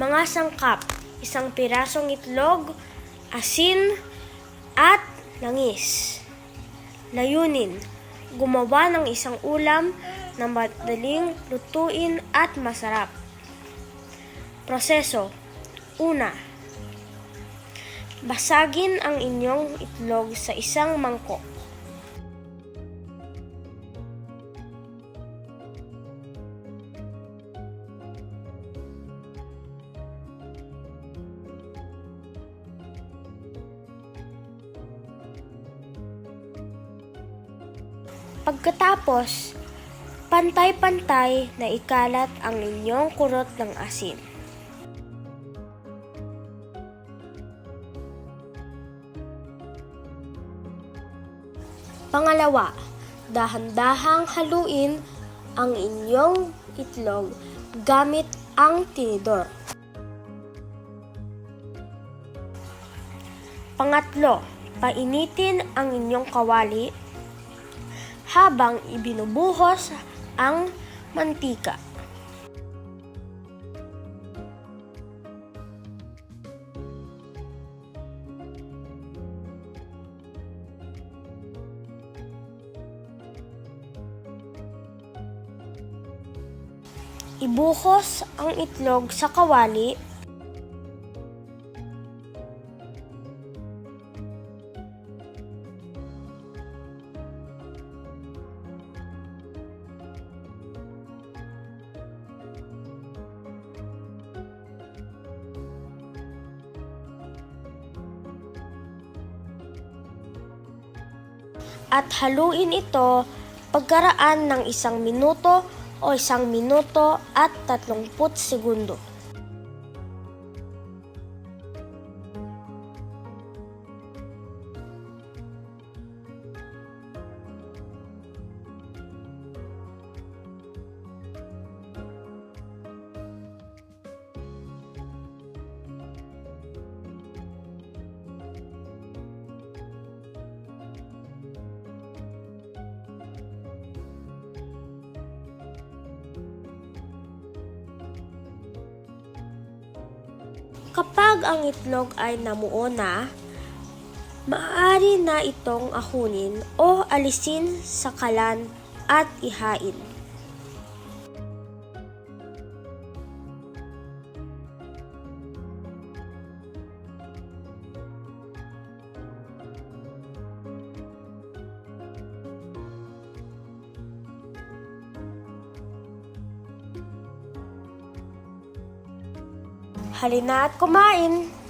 Mga sangkap, isang pirasong itlog, asin, at langis. Layunin, gumawa ng isang ulam na madaling lutuin at masarap. Proseso, una, basagin ang inyong itlog sa isang mangkok. Pagkatapos, pantay-pantay na ikalat ang inyong kurot ng asin. Pangalawa, dahan-dahang haluin ang inyong itlog gamit ang tinidor. Pangatlo, painitin ang inyong kawali habang ibinubuhos ang mantika. Ibuhos ang itlog sa kawali at haluin ito pagkaraan ng 1 minuto o 1 minuto at 30 segundo. Kapag ang itlog ay namuo na, maaari na itong ahunin o alisin sa kalan at ihain. Halina at kumain!